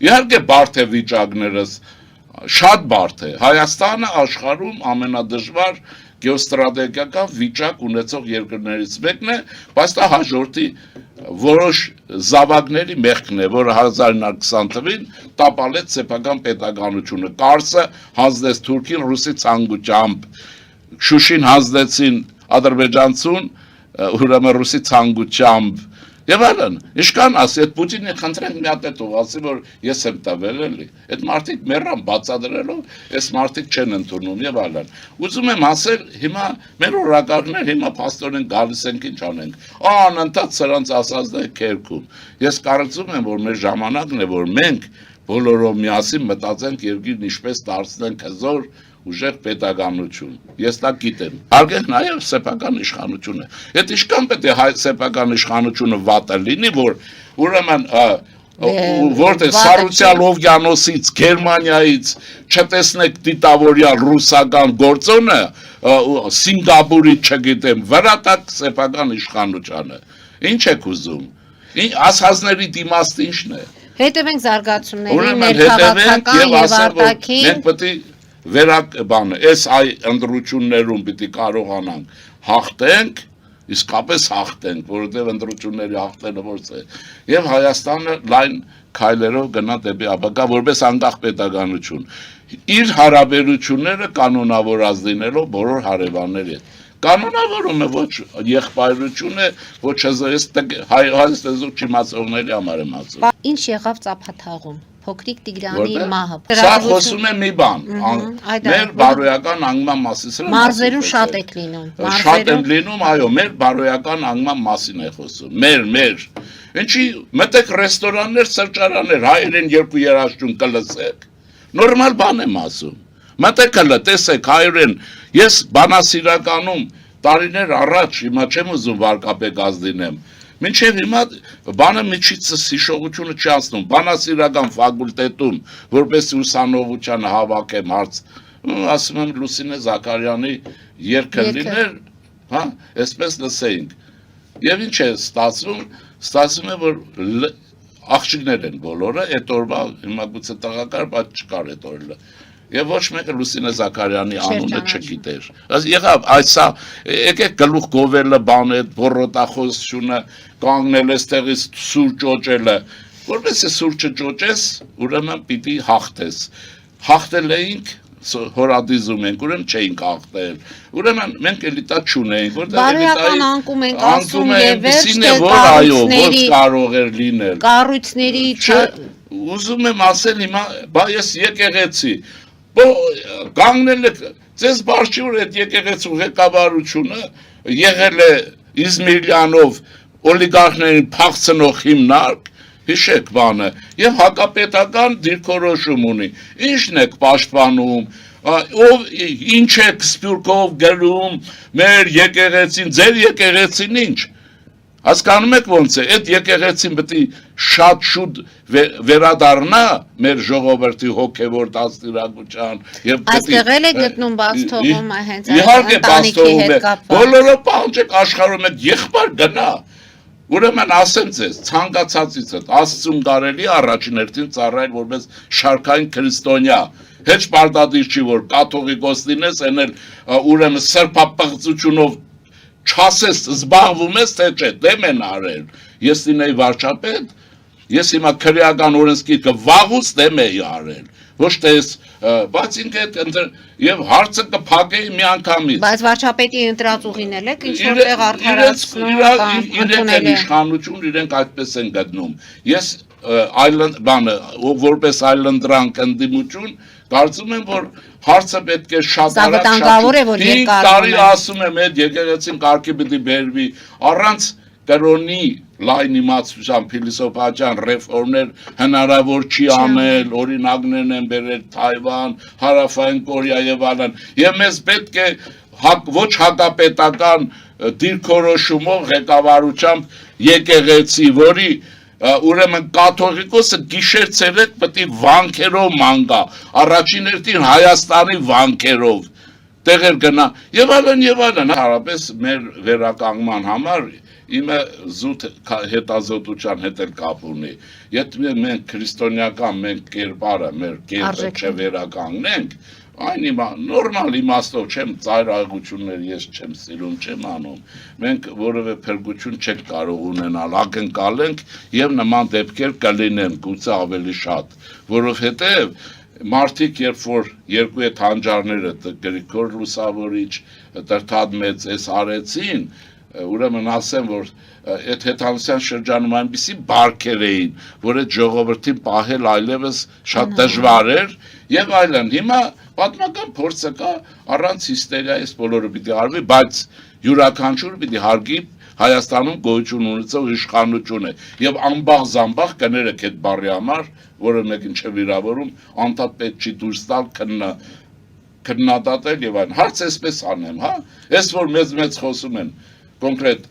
Իհարկե բարդ է վիճակներս, շատ բարդ է։ Հայաստանը աշխարհում ամենադժվար գեոստրատեգիական վիճակ ունեցող երկրներից մեկն է, բայց դա հաջորդի որոշ զավակների մեղքն է, որ 1920 թվականին տապալեց սեփական պետականությունը, Կարսը հանձնեց Թուրքին ռուսի ցանկությամբ, Շուշին հանձնեցին ադրբեջանցուն, ուրեմն ռուսի ցանկությամբ եւ այլն։ Ինչքան ասի, այդ Պուտինը խնդրենք մի հատ հետո ասի, որ ես եմ տվել էլի։ Այդ մարդիկ մեռան բացադրելով, այս մարդիկ չեն ընդունում եւ այլն։ Ուզում եմ ասել, հիմա մեր օրակարգներ հիմա փաստորեն գալիս ենք ինչ անենք։ Անընդհատ սրանց ասածն է քերքում։ Ես կարծում եմ, որ մեր ժամանակն է, որ մենք բոլորով միասին մտածենք երկիրն ինչպես դարձնենք հզոր ուժեղ պետականություն։ Ես դա գիտեմ։ Արգենք նաև սեփական իշխանությունը։ Այդ ինչքան պետք է հայ սեփական իշխանությունը վատը լինի, որ ուրեմն որտե Սարուցյալ օվկիանոսից, Գերմանիայից չտեսնեք դիտավորյալ ռուսական գործոնը, Սինգապուրից չգիտեմ, վրատակ սեփական իշխանությունը։ Ինչ եք ուզում։ Ասածների դիմաստը ինչն է։ Հետևենք զարգացումներին, ներքաղաքական եւ արտաքին։ Մենք պետք է այս այ ընտրություններում պիտի կարողանանք հաղթենք, իսկապես հաղթենք, որովհետև ընտրությունների հաղթելը ո՞րց է, եւ Հայաստանը լայն քայլերով գնա դեպի ապագա որպես անկախ պետականություն։ Իր հարաբերությունները կանոնավորած լինելով բոլոր հարևանների հետ։ Կանոնավորում է ոչ եղբայրություն է, ոչ հայ լեզու չիմացողների համար եմ ասում։ Ինչ եղավ Ծափաթաղում։ Փոքրիկ Տիգրանի մահը։ Սա խոսում է մի բան, մեր բարոյական անկման մասին։ Մարզերում շատ եք լինում։ Շատ եմ լինում, այո, մեր բարոյական անկման մասին է խոսում։ Մեր։ Ինչի մտեք ռեստորաններ, սրճարաններ, հայերեն երկու երաժշտություն կլսեք։ Նորմալ բան եմ ասում։ Մտեք հələ տեսեք հայերեն, ես բանասիրականում տարիներ առաջ, հիմա չեմ ուզում վարկապետ լինեմ։ Մինչև հիմա բանը միջիցս հիշողությունը չի անցնում, բանասիրական ֆակուլտետում, որպես ուսանողությանը հավաքեմ հարց, ասում եմ Լուսինե Զաքարյանի երգը լիներ, հա, այսպես լսեինք։ Եվ ինչ է ստացվում է, որ աղջիկներ են բոլորը, այդ օրվա հիմա գուցե տղակար, բայց չկար այդ օրը։ Եվ ոչ մեկը Լուսինե Զաքարյանի անունը չգիտեր։ Եղավ այսա, եկեք գլուխ գովելը բանը, բորոտախոսությունը, կանգնել էստեղից սուր ճոճելը, որպես է սուր չճոճես, ուրեմն պիտի հաղթես։ Հաղթել էինք, հորադիզում ենք, ուրեմն չէինք հաղթել։ Ուրեմն մենք էլիտա չունեինք, որտեղ բարոյական անկում ենք ասում եւ վերջ ոչ կարող էր լինել։ Կառույցների ուզում եմ ասել հիմա, բա ես եկեղեցի կանգնել եք, ձեզ բարձր այդ եկեղեցու ղեկավարությունը եղել է Իզմիրյանով օլիգարխներին փախցնող հիմնարկ, հիշեք բանը, եւ հակապետական դիրքորոշում ունի, ինչն եք պաշտպանում, ով ինչ եք սպյուրքով գլում, մեր եկեղեցին, ձեր եկեղեցին ինչ, հասկանում եք ոնց է, այդ եկեղեցին պետք է շատ շուտ վերադառնա մեր ժողովրդի հոգևոր դաստիարակության եւ այստեղ էլ է գտնում բաց թողումը հենց իհարկե բաց թողում է բոլորը պահանջեք աշխարհում եք եղբայր գնա ուրեմն ասեմ ձեզ ցանկացածից Աստծուն կարելի առաջին հերթին ծառայել որպես շարքային քրիստոնյա հեչ պարտադիր չի որ կաթողիկոս լինես էնել ուրեմն սրբապղծությունով չասես զբաղվում ես թե չէ դեմ են արել ես լինեի վարչապետ ես հիմա քրեական օրենսգիրքը վաղուց դեմ էի արել ոչ թե բայց ինքը եւ հարցը կփակեի մի անգամից բայց վարչապետի ընտրածուղին էլ եք ինչ որտեղ արդարացնում իրենք իշխանություն իրենք այդպես են գտնում ես բանը որպես այլընտրանք ընդդիմություն կարծում եմ որ հարցը պետք է շատ արագ տարի ասում եմ այդ եկեղեցին կարգի պիտի բերվի առանց կրոնի լայն իմացության փիլիսոփայական ռեֆորմներ հնարավոր չի անել օրինակներն են բերել Թայվան, Հարավային Կորեա եւ այլն եւ մեզ պետք է ոչ հակապետական դիրքորոշումով ղեկավարությամբ եկեղեցի որի ուրեմն կաթողիկոսը գիշեր ցերեկ պետք է վանքերով մանգա առաջին հերթին Հայաստանի վանքերով տեղեր գնա եւ այլն հարաբես մեր վերականգնման համար իմը զուտ հետազոտության հետ էլ կապ ունի։ Եթե մենք քրիստոնեական մենք կերպարը, մեր կերպը չվերականգնենք, այն նորմալ իմաստով չեմ ծայրահեղություններ ես չեմ սիրում, չեմ անում։ Մենք որևէ փրկություն չենք կարող ունենալ, ակնկալենք եւ նման դեպքեր կլինեն, գուցե ավելի շատ, որովհետեւ մարդիկ երբ որ երկու այդ հանճարները Գրիգոր Լուսավորիչ, Տրթադ Մեծ էս արեցին, ուրեմն ասեմ, որ այդ հետանության շրջանում այնպիսի բարքեր էին, որ այդ ժողովրդին պահել այլևս շատ դժվար էր եւ այլն։ Հիմա պատմական փորձը կա, առանց հիստերիայի բոլորը պիտի արվի, բայց յուրաքանչյուր պիտի հարգի Հայաստանում գոյություն ունեցող իշխանություն է եւ անբաղ կներեք այդ բառի համար, որը մեկին չվիրավորում, անդադ պետք չի դուրս տալ քննադատել եւ այն։ Հարց էսպես անեմ, հա։ Էս որ մեծ խոսում են, կոնկրետ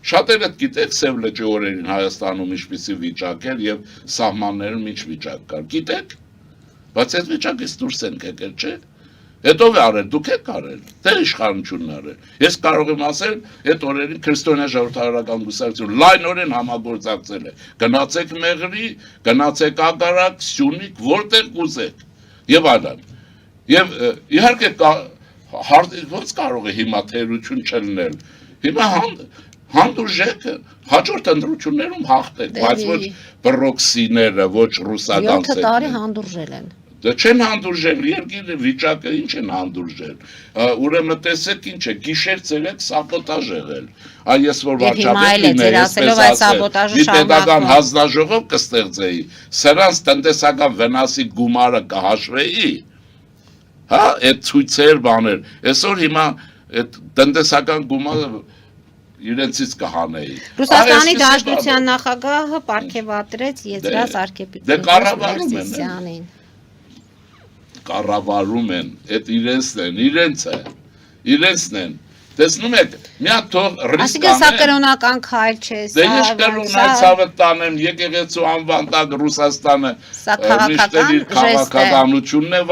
շատերը գիտեք Սև լճի օրերին Հայաստանում ինչպիսի վիճակ էր եւ սահմաններում ինչ վիճակ կար։ Գիտեք։ Բայց այդ վիճակից դուրս ենք եկել, չէ՞։ Հետո արել, դուք եք արել, դեր իշխանությունն արել։ Ես կարող եմ ասել, այդ օրերին քրիստոնյա ժողովրդավարական կուսակցությունը լայնորեն համագործակցել է։ Գնացեք Մեղրի, գնացեք Ագարակ, Սյունիք, որտեղ կուզեք եւ այլն։ Եվ իհարկե ոնց կարող է հիմա թերություն չլինել։ Հիմա հանդուրժեք հաջորդ ընտրություններում հաղթեք, բայց ոչ բրոքսիները, ոչ ռուսական 7 տարի հանդուրժել են։ Դե չեն հանդուրժել, երկիրը վիճակը ինչ են հանդուրժել, ուրեմն տեսեք ինչ է, գիշեր ցերեկ սաբոտաժ եղել, ես որ վարչապետին եմ ասելով այդ սաբոտաժը մի պետական հանձնաժողով կստեղծեի, սրանց տնտեսական վնասի գումարը կհաշվեի, հա, այդ ցույցեր բաներ, այսօր հիմա այդ տնտեսական գումարը իրենցից կհանեի։ Ռուսաստանի Դաշնության նախագահը պարգևատրեց Եզրաս արքեպիսկոպոս Մովսիսյանին։ Կառավարում են, այդ իրենցն են, տեսնում եք, մի հատ թող ռիսկ անեն։ Այսինքն սա կրոնական քայլ չէ, դե ինչ կրոնայ ցավը տանեմ, եկեղեցու անվան տակ Ռուսաստանը միշտ իր քաղաքականությունն է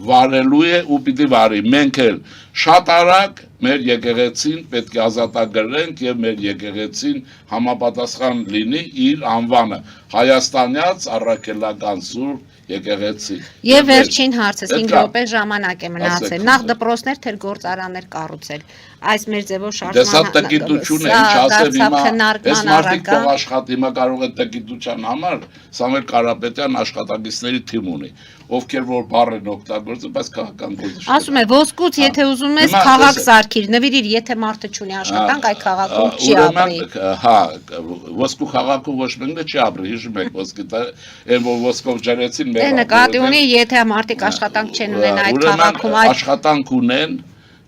վարելու է ու պիտի վարի։ Մենք էլ շատ արագ մեր եկեղեցին պետք է ազատագրենք եւ մեր եկեղեցին համապատասխան լինի իր անվանը Հայաստանյաց առաքելական սուրբ եկեղեցի։ Եվ վերջին հարցը 5 րոպե ժամանակ է մնացել։ Նախ դպրոցներ թեր գործարաններ կառուցել։ Այս մեր ձևով շարժման դե սա տգիտություն է, ինչ ասեմ հիմա, այս մարդիկ թող աշխատի, հիմա կարող է տգիտության համար Սամվել Կարապետյան աշխատակիցների թիմ ունի, ովքեր որ բառ են օգտագործում, բայց քաղաքական գործ։ Ասում է ոսկուց, եթե ուզում ես քաղաք սարքիր, նվիրիր, եթե մարդը չունի աշխատանք, այդ քաղաքում չի ապրի։ Հա, ոսկու քաղաքում ոչ մեկը չի ապրի, հիշում եք ոսկի, այն որ ոսկով ջրեցին մեր։ Դե նկատի ունի, եթե մարդիկ աշխատանք չեն ունեն այդ քաղաքում, աշխատանք ունեն,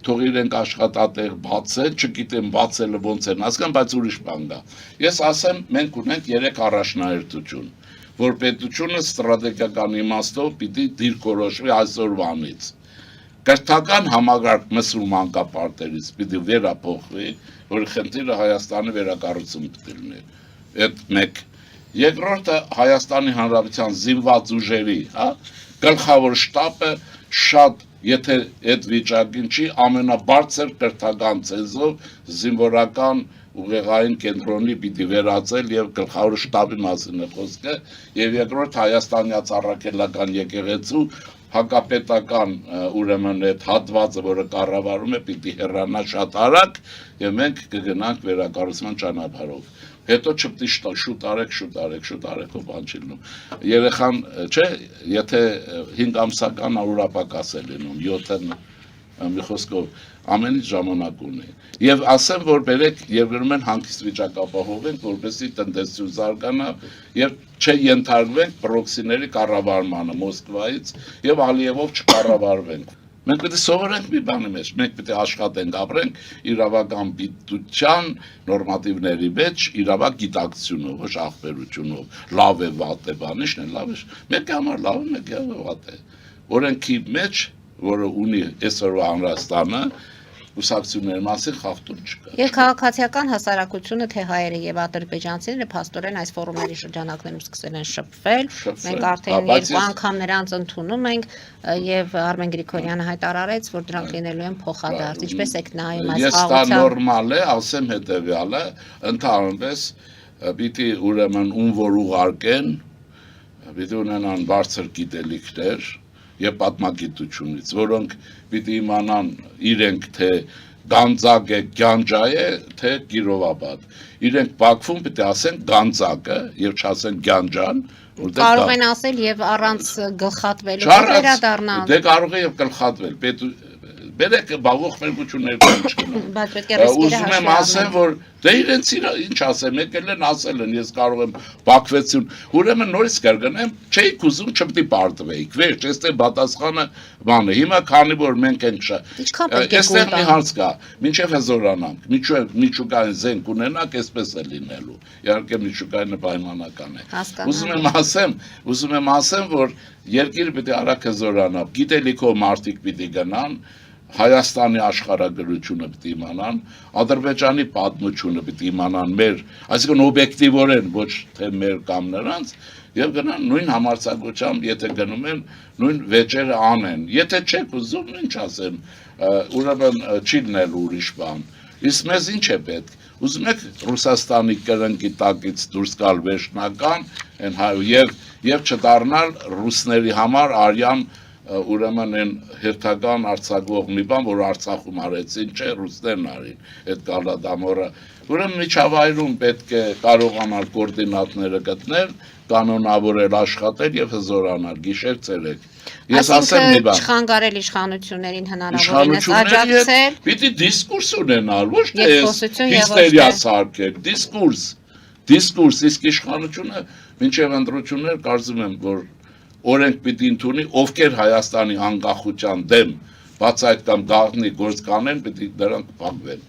թող իրենք աշխատատեղ բացեն, չգիտեմ բացելը ոնց են հասկան, բայց ուրիշ բան կա։ Ես ասեմ, մենք ունենք 3 առաջնահերթություն, որ պետությունը ստրատեգիական իմաստով պիտի դիրքորոշվի այսօրվանից։ Կրթական համագարկ մսրու մանկապարտերից պիտի վերափոխվի, որ խնդիրը Հայաստանի վերակառուցում պիտի լինի։ Այդ մեկ։ Երկրորդը Հայաստանի Հանրապետության զինված ուժերի, հա, գլխավոր շտաբը շատ եթե այդ վիճակին չի ամենաբարձր կրթական ցենզով զինվորական ուղեղային կենտրոնի պիտի վերածել եւ գլխավոր շտաբի մասին է խոսքը եւ երկրորդ Հայաստանյաց առաքելական եկեղեցու հակապետական ուրեմն այդ հատվածը, որը կառավարում է, պիտի հեռանա շատ արագ եւ մենք կգնանք վերակառուցման ճանապարհով։ Հետո չպետք է շուտ արեք, բան չի լինում։ Երեխան, չէ, եթե 5 ամսական ուրապակաս է լինում, 7-ը մի խոսքով ամեն ինչ ժամանակ ունի։ Եվ ասեմ, որ բերեք եւ գրում են հանգիստ վիճակ ապահովենք, որպեսզի տնտեսություն զարգանա եւ չենթարկվենք պրոքսիների կառավարմանը Մոսկվայից եւ Ալիևով չկառավարվենք։ Մենք պետք է սովորենք մի բանի մեջ, մենք պետք է աշխատենք, ապրենք իրավական գիտության նորմատիվների մեջ, իրավական գիտակցությունով, ոչ ախպերությունով, լավ է, վատ է, բանիշն է, լավ է, մեկի համար լավ է, մեկի համար վատ է։ Օրենքի մեջ, որը ունի այսօրվա Հանրաստանը, կուսակցությունների մասին խախտում չկա։ Եվ քաղաքացիական հասարակությունը, թե հայերը եւ ադրբեջանցիները փաստորեն այս ֆորումների շրջանակներում սկսել են շփվել։ Մենք արդեն երկու անգամ նրանց ընդունում ենք եւ Արմեն Գրիգորյանը հայտարարեց, որ դրանք լինելու են փոխադարձ։ Ինչպես եք նայում այս Ես դա նորմալ է, ասեմ հետեւյալը, ընդհանրապես պիտի ուրեմն ում որ ուղարկեն, պիտի ունենան բարձր գիտելիքներ եւ պատմագիտությունից, որոնք պիտի իմանան իրենք թե Գանձակ է, Գյանջա է, թե Կիրովաբադ։ Իրենք Բաքվում պիտի ասեն Գանձակը եւ չասեն Գյանջան, որտեղ կարող են ասել եւ առանց գլխատվելու վերադառնալ։ Դե կարող է եւ գլխատվել։ Բերեք բաղող մերկություններ չկան։ Ուզում եմ ասեմ, որ դե իրենց ինչ ասեմ, եկել են ասել են, ես կարող եմ բաքվեցություն, ուրեմն նորից կրկնեմ, չէիք ուզում չպետք է պարտվեիք, վերջ, այստեղ պատասխանը բան է, հիմա քանի որ մենք ենք այստեղ մի հարց կա, մինչև հզորանանք, միջուկային զենք ունենանք, այսպես է լինելու, իհարկե միջուկայինը պայմանական է։ Ուզում եմ ասեմ, որ երկիրը պիտի արագ հզորանա, գիտելիքով մարդիկ պիտի գնան, Հայաստանի աշխարհագրությունը պիտի իմանան, Ադրբեջանի պատմությունը պիտի իմանան մեր, այսինքն օբյեկտիվորեն, ոչ թե մեր կամ նրանց, եւ գնան նույն համարձակությամբ, եթե գնում են, նույն վեճերը անեն։ Եթե չեք ուզում, ինչ ասեմ, ուրեմն չի լինելու ուրիշ բան։ Իսկ մեզ ինչ է պետք։ Ուզում եք Ռուսաստանի կրնկի տակից դուրս գալ վերջնական, եւ չդառնալ ռուսների համար արյան ուրեմն են հերթական արձակվող մի բան, որ Արցախում արեցին, չէ, ռուսներն արին, այդ գալադամորը։ Ուրեմն միջավայրում պետք է կարողանալ կոորդինատները գտնել, կանոնավորել, աշխատել եւ հզորանալ, գիշեր ցերեկ։ Ես ասեմ մի բան։ Չխանգարել իշխանություններին հնարավորինս աջակցել։ Պիտի դիսկուրս ունենալ, ոչ թե հիստերիա սարքել, դիսկուրս, իսկ իշխանությունը մինչև ընտրություններ կարծում եմ, որ օրենք պիտի ընդունի, ովքեր Հայաստանի անկախության դեմ բացայտ կամ գաղտնի գործ կանեն, պիտի դրանք փակվեն։